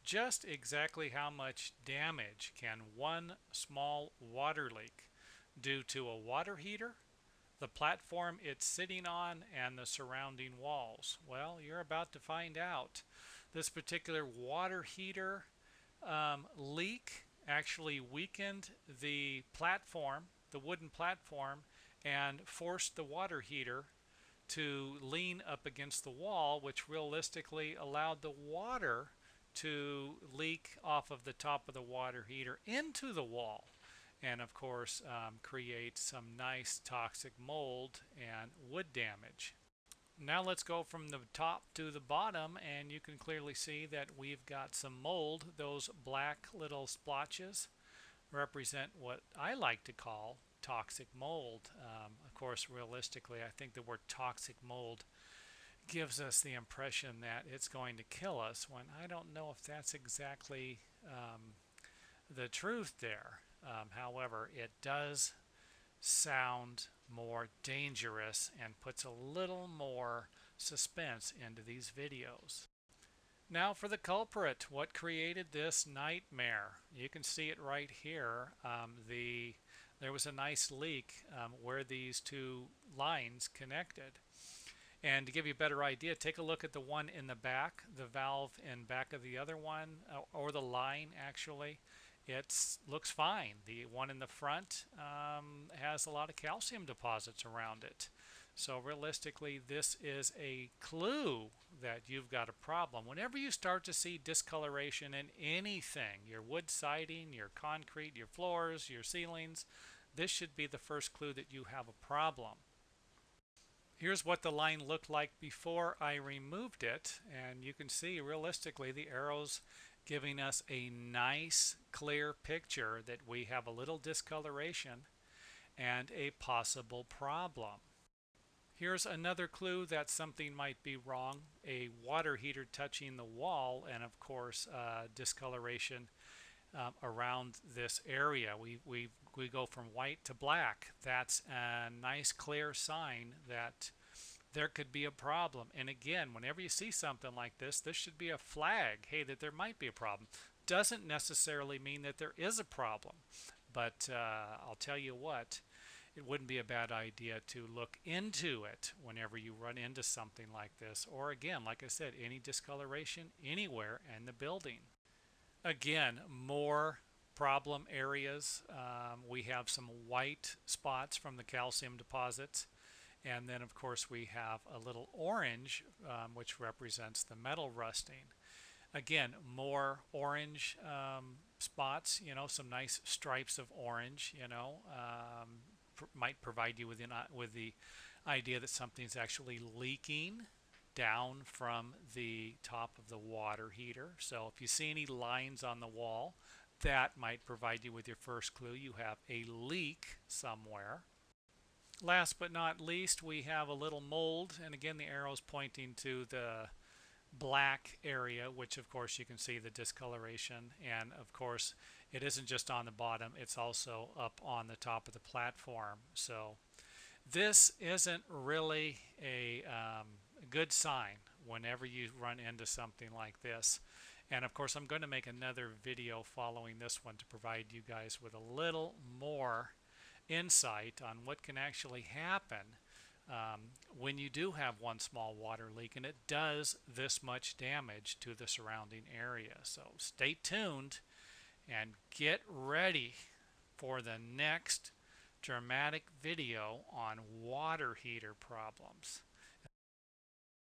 Just exactly how much damage can one small water leak do to a water heater, the platform it's sitting on, and the surrounding walls? Well, you're about to find out. This particular water heater leak actually weakened the platform, the wooden platform, and forced the water heater to lean up against the wall, which realistically allowed the water to leak off of the top of the water heater into the wall, and of course create some nice toxic mold and wood damage. Now let's go from the top to the bottom, and you can clearly see that we've got some mold. Those black little splotches represent what I like to call toxic mold. Of course, realistically, I think the word toxic mold gives us the impression that it's going to kill us, when I don't know if that's exactly the truth there. However, it does sound more dangerous and puts a little more suspense into these videos. Now for the culprit. What created this nightmare? You can see it right here. There was a nice leak where these two lines connected. And to give you a better idea, take a look at the one in the back, the valve in back of the other one, or the line actually. It looks fine. The one in the front has a lot of calcium deposits around it. So realistically, this is a clue that you've got a problem. Whenever you start to see discoloration in anything, your wood siding, your concrete, your floors, your ceilings, this should be the first clue that you have a problem. Here's what the line looked like before I removed it, and you can see realistically the arrows giving us a nice clear picture that we have a little discoloration and a possible problem. Here's another clue that something might be wrong: a water heater touching the wall, and of course discoloration around this area. We go from white to black. That's a nice clear sign that there could be a problem. And again, whenever you see something like this should be a flag, hey, that there might be a problem. Doesn't necessarily mean that there is a problem, but I'll tell you what, it wouldn't be a bad idea to look into it whenever you run into something like this, or again, like I said, any discoloration anywhere in the building. Again, more problem areas. We have some white spots from the calcium deposits, and then of course we have a little orange, which represents the metal rusting. Again, more orange spots, some nice stripes of orange, might provide you with the idea that something's actually leaking down from the top of the water heater. So if you see any lines on the wall, that might provide you with your first clue. You have a leak somewhere. Last but not least, we have a little mold, and again the arrow's pointing to the black area, which of course you can see the discoloration, and of course it isn't just on the bottom, it's also up on the top of the platform. So this isn't really a good sign whenever you run into something like this. And of course I'm going to make another video following this one to provide you guys with a little more insight on what can actually happen when you do have one small water leak and it does this much damage to the surrounding area. So stay tuned and get ready for the next dramatic video on water heater problems.